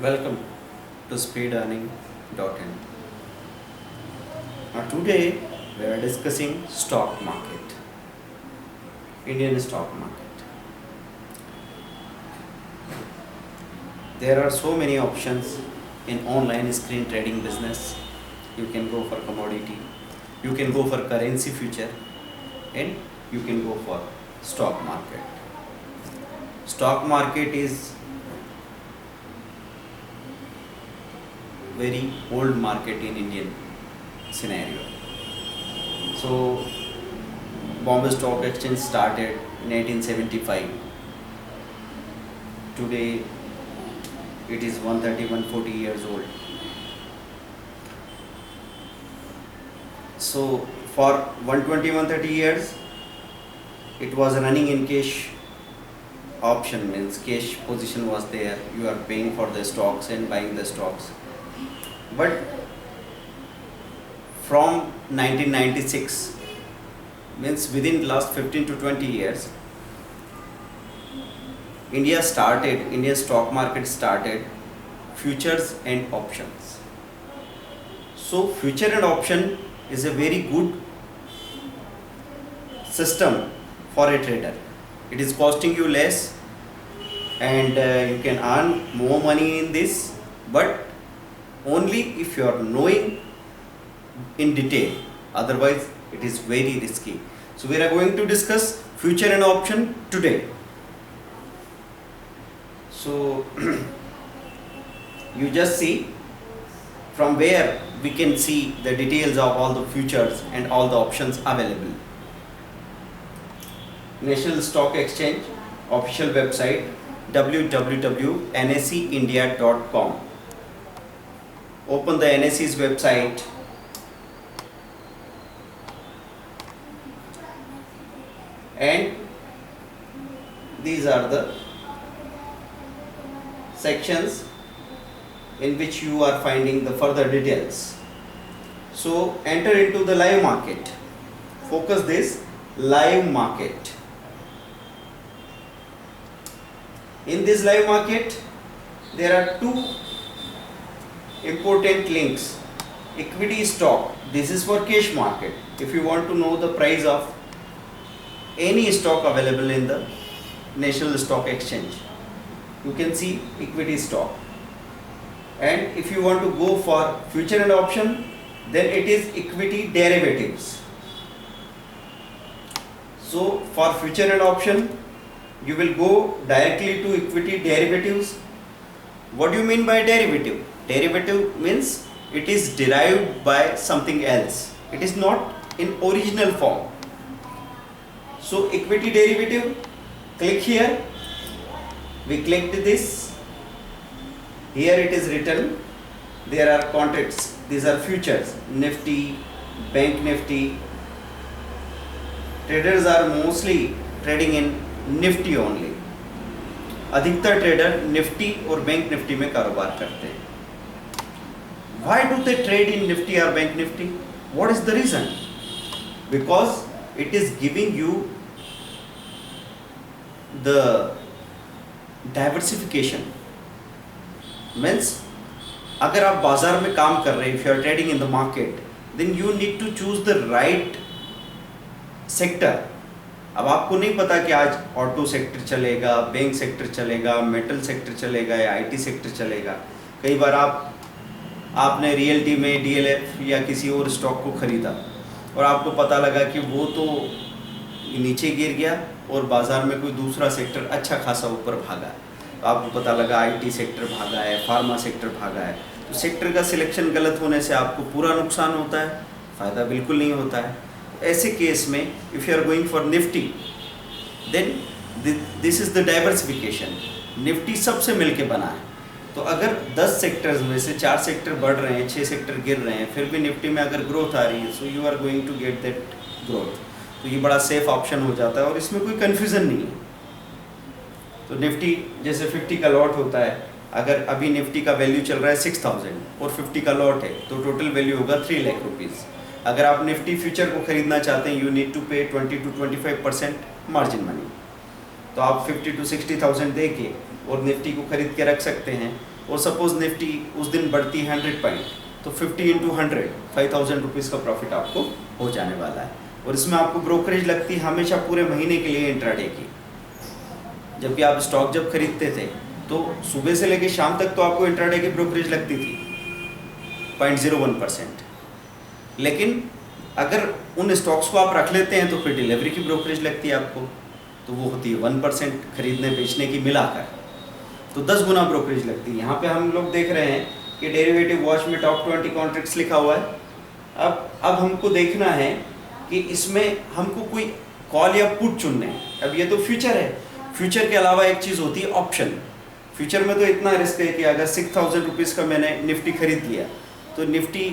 Welcome to speedearning.in. Now today we are discussing stock market, Indian stock market. There are so many options in online screen trading business. You can go for commodity, you can go for currency future, and you can go for stock market. Stock market is very old market in Indian scenario. So Bombay Stock Exchange started in 1875. Today it is 130-140 years old. So for 120-130 years it was running in cash option, means cash position was there. You are paying for the stocks and buying the stocks. But from 1996, means within last 15 to 20 years, Indian stock market started futures and options. So future and option is a very good system for a trader. It is costing you less and you can earn more money in this, but only if you are knowing in detail. Otherwise it is very risky. So we are going to discuss future and option today. So you just see from where we can see the details of all the futures and all the options available. National Stock Exchange official website www.naseindia.com. Open the NSE's website and these are the sections in which you are finding the further details. So enter into the live market. Focus this live market. In this live market there are two important links. Equity stock, this is for cash market. If you want to know the price of any stock available in the National Stock Exchange, you can see equity stock. And if you want to go for future and option, then it is equity derivatives. So for future and option you will go directly to equity derivatives. What do you mean by derivative? Derivative means it is derived by something else. It is not in original form. So equity derivative, click here. We clicked this. Here it is written. There are contracts. These are futures. Nifty, Bank Nifty. Traders are mostly trading in Nifty only. अधिकतर trader Nifty और bank Nifty में कारोबार करते हैं. Why do they trade in Nifty or Bank Nifty? What is the reason? Because it is giving you the diversification. Means अगर आप बाजार में काम कर रहे हैं, if you are trading in the market, then you need to choose the right sector. अब आपको नहीं पता कि आज ऑटो सेक्टर चलेगा, बैंक सेक्टर चलेगा, मेटल सेक्टर चलेगा या आईटी सेक्टर चलेगा. कई बार आपने रियल्टी में डीएलएफ या किसी और स्टॉक को खरीदा और आपको पता लगा कि वो तो नीचे गिर गया और बाज़ार में कोई दूसरा सेक्टर अच्छा खासा ऊपर भागा. तो आपको पता लगा आईटी सेक्टर भागा है, फार्मा सेक्टर भागा है. तो सेक्टर का सिलेक्शन गलत होने से आपको पूरा नुकसान होता है, फ़ायदा बिल्कुल नहीं होता है. ऐसे केस में if you are going for Nifty, then this is the diversification. Nifty सबसे मिल के बना है. तो अगर 10 सेक्टर्स में से 4 सेक्टर बढ़ रहे हैं, 6 सेक्टर गिर रहे हैं, फिर भी निफ्टी में अगर ग्रोथ आ रही है, so you are going to get that growth. तो ये बड़ा सेफ ऑप्शन हो जाता है और इसमें कोई कन्फ्यूज़न नहीं है. तो निफ्टी जैसे 50 का लॉट होता है, अगर अभी निफ्टी का वैल्यू चल रहा है 6000 और 50 का लॉट है, तो टोटल वैल्यू होगा 3 लाख रुपीज़. अगर आप निफ्टी फ्यूचर को खरीदना चाहते हैं, यू नीड टू पे 20 to 25% मार्जिन मनी. तो आप 50 to 60,000 दे के और निफ्टी को खरीद के रख सकते हैं. और सपोज निफ्टी उस दिन बढ़ती है 100 पॉइंट, तो 50 इंटू 100 5,000 रुपीज़ का प्रॉफिट आपको हो जाने वाला है। और इसमें आपको ब्रोकरेज लगती है हमेशा पूरे महीने के लिए इंट्राडे की। जबकि आप स्टॉक जब खरीदते थे तो सुबह से लेकर शाम तक तो आपको इंट्राडे की ब्रोकरेज लगती थी 0.01%। लेकिन अगर उन स्टॉक्स को आप रख लेते हैं तो फिर डिलीवरी की ब्रोकरेज लगती है आपको, तो वो होती है 1% खरीदने बेचने की मिलाकर, तो 10 गुना ब्रोकरेज लगती है। यहाँ पे हम लोग देख रहे हैं कि डेरिवेटिव वॉच में टॉप 20 कॉन्ट्रैक्ट्स लिखा हुआ है। अब हमको देखना है कि इसमें हमको कोई कॉल या पुट चुनने हैं। अब ये तो फ्यूचर है, फ्यूचर के अलावा एक चीज़ होती है ऑप्शन। फ्यूचर में तो इतना रिस्क है कि अगर 6,000 रुपीज़ का मैंने निफ्टी खरीद लिया तो निफ्टी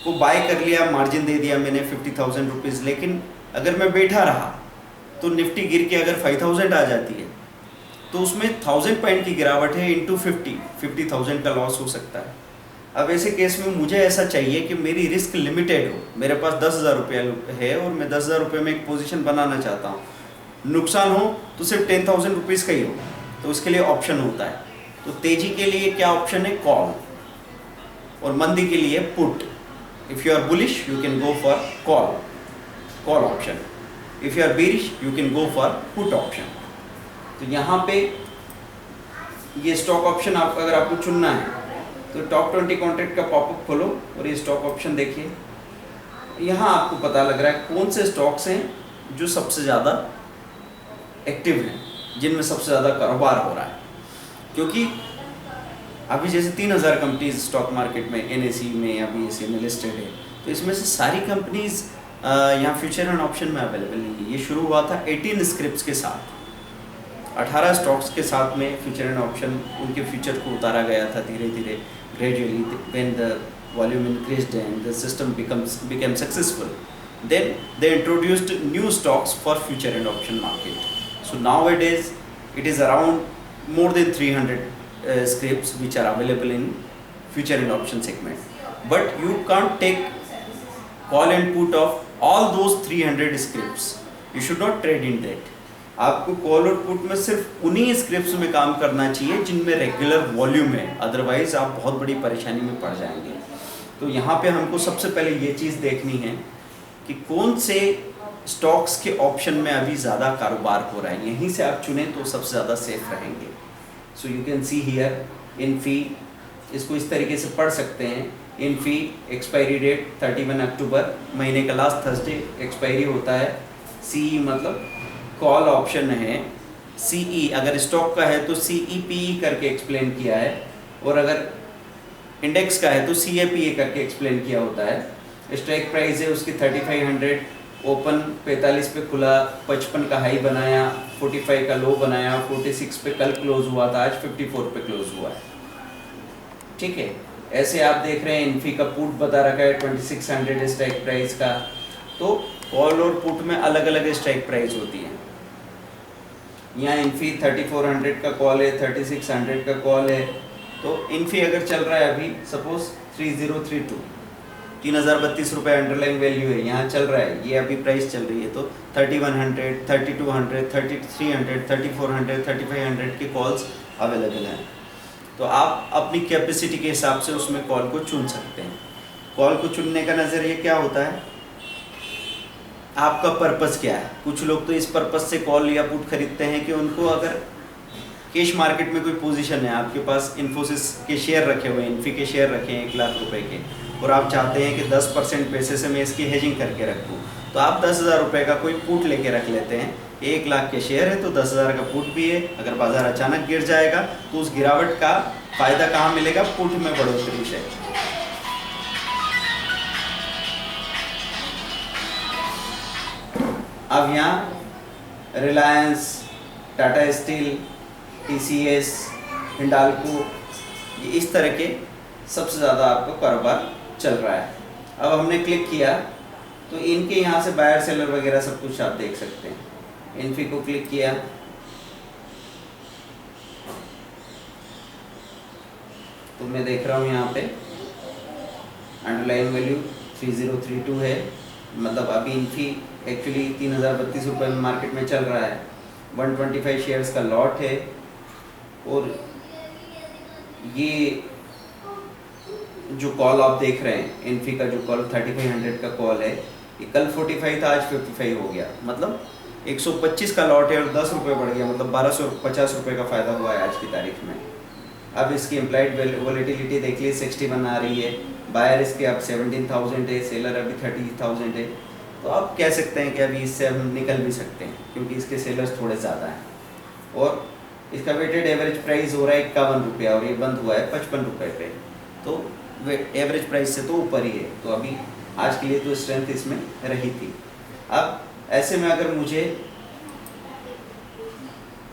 को बाय कर लिया, मार्जिन दे दिया मैंने 50,000 रुपीज़, लेकिन अगर मैं बैठा रहा तो निफ्टी गिर के अगर 5,000 आ जाती है तो उसमें 1,000 पॉइंट की गिरावट है इंटू 50,000 का लॉस हो सकता है। अब ऐसे केस में मुझे ऐसा चाहिए कि मेरी रिस्क लिमिटेड हो, मेरे पास 10,000 रुपया है और मैं 10,000 रुपये में एक पोजीशन बनाना चाहता हूँ, नुकसान हो तो सिर्फ 10,000 रुपीज़ का ही हो, तो उसके लिए ऑप्शन होता है। तो तेजी के लिए क्या ऑप्शन है? कॉल, और मंदी के लिए put. If you are bullish you can go for call option, if you are bearish you can go for put option. तो यहाँ पे ये स्टॉक ऑप्शन अगर आपको चुनना है तो टॉप 20 कॉन्ट्रैक्ट का पॉपअप खोलो और ये स्टॉक ऑप्शन देखिए। यहाँ आपको पता लग रहा है कौन से स्टॉक्स हैं जो सबसे ज़्यादा एक्टिव हैं, जिनमें सबसे ज़्यादा कारोबार हो रहा है। क्योंकि अभी जैसे 3,000 कंपनीज स्टॉक मार्केट में NSE में या BSE में लिस्टेड है, तो इसमें से सारी कंपनीज यहाँ फ्यूचर एंड ऑप्शन में अवेलेबल नहीं है। ये शुरू हुआ था 18 स्क्रिप्ट्स के साथ, 18 स्टॉक्स के साथ में फ्यूचर एंड ऑप्शन उनके फ्यूचर को उतारा गया था धीरे धीरे, gradually when the volume increased and the system became successful, then they introduced new stocks for future and option market. So nowadays it is around more than 300 scripts which are available in future and option segment, but you can't take call and put of all those 300 scripts. You should not trade in that. आपको call और put में सिर्फ उन्हीं scripts में काम करना चाहिए जिनमें रेगुलर वॉल्यूम है, अदरवाइज आप बहुत बड़ी परेशानी में पड़ जाएंगे। तो यहाँ पे हमको सबसे पहले ये चीज़ देखनी है कि कौन से स्टॉक्स के ऑप्शन में अभी ज़्यादा कारोबार हो रहा है, यहीं से आप चुनें तो सबसे ज़्यादा सेफ रहेंगे। So you can see here Infy, इसको इस तरीके से पढ़ सकते हैं। इन्फी एक्सपायरी डेट 31 अक्टूबर, महीने का लास्ट थर्सडे एक्सपायरी होता है। CE मतलब कॉल ऑप्शन है। CE अगर स्टॉक का है तो CEPE करके एक्सप्लेन किया है, और अगर इंडेक्स का है तो CAPA करके एक्सप्लेन किया होता है। स्ट्राइक प्राइस है उसकी 3500, ओपन 45 पे खुला, 55 का हाई बनाया, 45 का लो बनाया, 46 पे कल क्लोज हुआ था, आज 54 पे क्लोज हुआ है। ठीक है, ऐसे आप देख रहे हैं इन्फी का पुट बता रखा है 2600 स्ट्राइक प्राइस का। तो कॉल और पुट में अलग अलग स्ट्राइक प्राइस होती है। यहाँ इन्फी 3400 का कॉल है, 3600 का कॉल है। तो इन्फी अगर चल रहा है अभी सपोज 3032, 3,032 रुपये अंडरलाइन वैल्यू है, यहाँ चल रहा है, ये अभी प्राइस चल रही है, तो 3100, 3200, 3300, 3400, 3500 के कॉल्स अवेलेबल हैं। तो आप अपनी कैपेसिटी के हिसाब से उसमें कॉल को चुन सकते हैं। कॉल को चुनने का नज़रिया क्या होता है, आपका पर्पस क्या है। कुछ लोग तो इस पर्पस से कॉल या पुट खरीदते हैं कि उनको अगर कैश मार्केट में कोई पोजीशन है, आपके पास इन्फोसिस के शेयर रखे हुए हैं, इन्फी के शेयर रखे हैं 1 लाख रुपए के, और आप चाहते हैं कि 10% पैसे से मैं इसकी हेजिंग करके रखूँ, तो आप 10,000 रुपये का कोई पुट लेके रख लेते हैं। 1 लाख के शेयर है तो 10,000 का पुट भी है। अगर बाजार अचानक गिर जाएगा तो उस गिरावट का फ़ायदा कहाँ मिलेगा? पुट में बढ़ोतरी से। अब यहाँ रिलायंस, टाटा स्टील, TCS, हिंडाल्को, ये इस तरह के सबसे ज़्यादा आपका कारोबार चल रहा है। अब हमने क्लिक किया तो इनके यहाँ से बायर सेलर वगैरह सब कुछ आप देख सकते हैं। इन्फी को क्लिक किया तो मैं देख रहा हूँ यहाँ पे अंडरलाइन वैल्यू 3032 है, मतलब अभी इन्फी एक्चुअली 3,032 रुपये में मार्केट में चल रहा है। 125 शेयर्स का लॉट है और ये जो कॉल आप देख रहे हैं इन्फी का जो कॉल 3500 का कॉल है, ये कल 45 था, आज 55 हो गया, मतलब 125 का लॉट है और 10 रुपये बढ़ गया, मतलब 1250 रुपये का फ़ायदा हुआ है आज की तारीख में। अब इसकी इम्प्लाइड वॉलेटिलिटी देख लीजिए 61 आ रही है, बायर इसके अब 17,000 है, सेलर अभी 30,000 है। तो आप कह सकते हैं कि अभी इससे हम निकल भी सकते हैं क्योंकि इसके सेलर्स थोड़े ज़्यादा हैं और इसका वेटेड एवरेज प्राइस हो रहा है 51 रुपया और ये बंद हुआ है 55 रुपये पे, तो एवरेज प्राइस से तो ऊपर ही है। तो अभी आज के लिए तो स्ट्रेंथ इसमें रही थी। अब ऐसे में अगर मुझे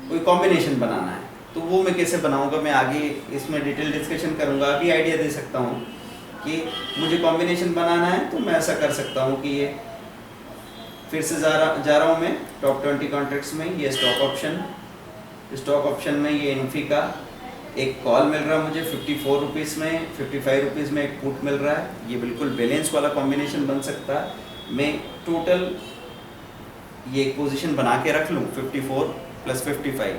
कोई कॉम्बिनेशन बनाना है तो वो मैं कैसे बनाऊंगा, मैं आगे इसमें डिटेल डिस्कशन करूंगा। अभी आइडिया दे सकता हूँ कि मुझे कॉम्बिनेशन बनाना है तो मैं ऐसा कर सकता हूँ कि ये फिर से जा रहा हूँ मैं टॉप 20 कॉन्ट्रैक्ट्स में। ये स्टॉक ऑप्शन में ये इन्फी का एक कॉल मिल रहा है मुझे 54 रुपीज़ में, 55 रुपीज़ में एक पुट मिल रहा है। ये बिल्कुल बैलेंस वाला कॉम्बिनेशन बन सकता है। मैं टोटल ये एक पोजीशन बना के रख लूँ 54 + 55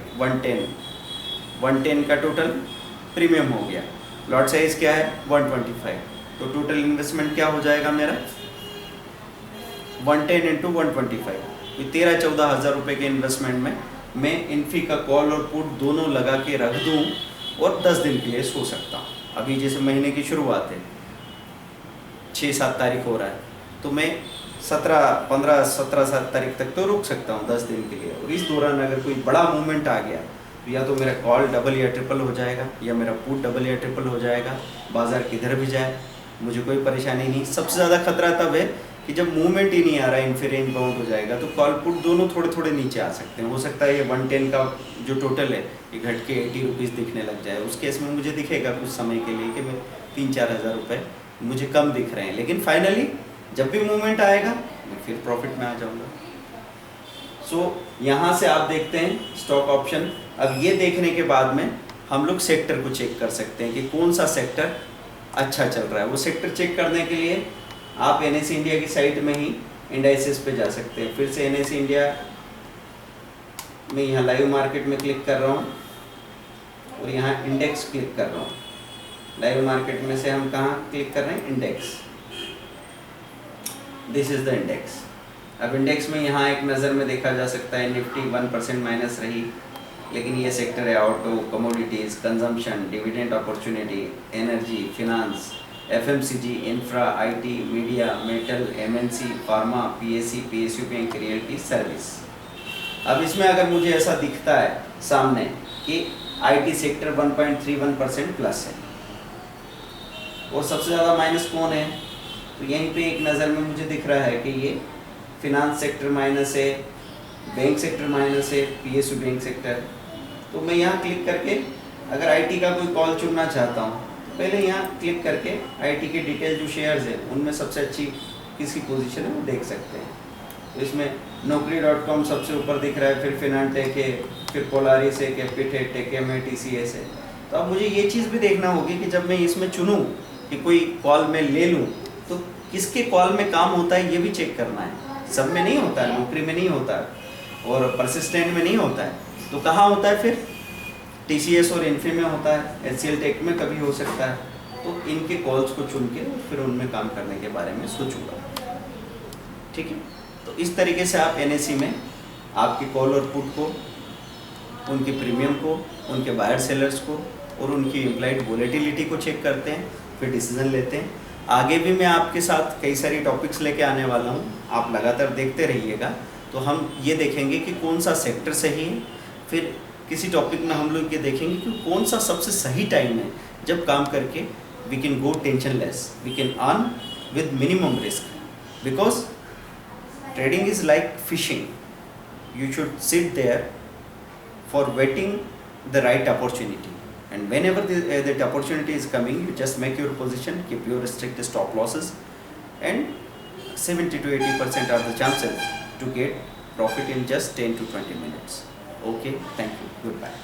110 का टोटल प्रीमियम हो गया। लॉट साइज क्या है 125, तो टोटल इन्वेस्टमेंट क्या हो जाएगा मेरा 110 × 125, ये 13-14 हज़ार रुपये के इन्वेस्टमेंट में मैं इन्फी का कॉल और पुट दोनों लगा के रख दूँ और 10 दिन के लिए सो सकता हूँ। अभी जैसे महीने की शुरुआत है 6-7 तारीख हो रहा है, तो मैं 17 तारीख तक तो रुक सकता हूँ 10 दिन के लिए। और इस दौरान अगर कोई बड़ा मूवमेंट आ गया तो या तो मेरा कॉल डबल या ट्रिपल हो जाएगा या मेरा पुट डबल या ट्रिपल हो जाएगा, बाज़ार किधर भी जाए मुझे कोई परेशानी नहीं। सबसे ज़्यादा खतरा तब है कि जब मूवमेंट ही नहीं आ रहा है, इन्फी रेंज बाउंड हो जाएगा, तो कॉल पुट दोनों थोड़े थोड़े नीचे आ सकते हैं। हो सकता है ये 110 का जो टोटल है ये घट के 80 रुपीज़ दिखने लग जाए। उस केस में मुझे दिखेगा कुछ समय के लिए कि मैं 3-4 हज़ार रुपये मुझे कम दिख रहे हैं, लेकिन फाइनली जब भी मूवमेंट आएगा मैं फिर प्रॉफिट में आ जाऊँगा। सो यहाँ से आप देखते हैं स्टॉक ऑप्शन। अब ये देखने के बाद में हम लोग सेक्टर को चेक कर सकते हैं कि कौन सा सेक्टर अच्छा चल रहा है। वो सेक्टर चेक करने के लिए आप NSE इंडिया की साइट में ही इंडाइसेस पे जा सकते हैं। फिर से NSE इंडिया में यहाँ लाइव मार्केट में क्लिक कर रहा हूँ और यहाँ इंडेक्स क्लिक कर रहा हूँ। लाइव मार्केट में से हम कहाँ क्लिक कर रहे हैं, index. This is the index. अब इंडेक्स में यहाँ एक नज़र में देखा जा सकता है निफ्टी 1% माइनस रही, लेकिन ये सेक्टर है auto, commodities, consumption, dividend opportunity, energy, finance, FMCG, infra, IT, media, metal, MNC, pharma, PSE, PSU bank, realty, service. अब इसमें अगर मुझे ऐसा दिखता है सामने कि IT सेक्टर 1.31% प्लस है और सबसे ज़्यादा माइनस कौन है, तो यहीं पे एक नज़र में मुझे दिख रहा है कि ये फिनांस सेक्टर माइनस है, बैंक सेक्टर माइनस है, PSU बैंक सेक्टर। तो मैं यहाँ क्लिक करके अगर IT का कोई कॉल चुनना चाहता हूँ तो पहले यहाँ क्लिक करके IT के डिटेल जो शेयर्स हैं उनमें सबसे अच्छी किसकी पोजीशन है वो देख सकते हैं। तो इसमें Naukri.com सबसे ऊपर दिख रहा है, फिर फिनाटेक है, फिर पोलारिस है, कैपिट है, टेकएम है, TCS है। तो अब मुझे ये चीज़ भी देखना होगी कि जब मैं इसमें चुनूँ कि कोई कॉल मैं ले लूँ तो किसके कॉल में काम होता है ये भी चेक करना है। सब में नहीं होता है, नौकरी में नहीं होता है और परसिस्टेंट में नहीं होता है, तो कहाँ होता है फिर TCS और इन्फी में होता है, HCL टेक में कभी हो सकता है। तो इनके कॉल्स को चुन के फिर उनमें काम करने के बारे में सोचूंगा। ठीक है, तो इस तरीके से आप NSE में आपके कॉल और पुट को, उनके प्रीमियम को, उनके बायर सेलर्स को और उनकी इम्प्लाइड वोलेटिलिटी को चेक करते हैं, फिर डिसीजन लेते हैं। आगे भी मैं आपके साथ कई सारी टॉपिक्स लेके आने वाला हूँ, आप लगातार देखते रहिएगा। तो हम ये देखेंगे कि कौन सा सेक्टर सही है, फिर किसी टॉपिक में हम लोग ये देखेंगे कि कौन सा सबसे सही टाइम है जब काम करके we can go tension less, we can earn with minimum risk. Because trading is like fishing, you should sit there for waiting the right opportunity, and whenever that opportunity is coming you just make your position, keep your strict stop losses, and 70 to 80% are the chances to get profit in just 10 to 20 minutes. Okay, thank you, goodbye.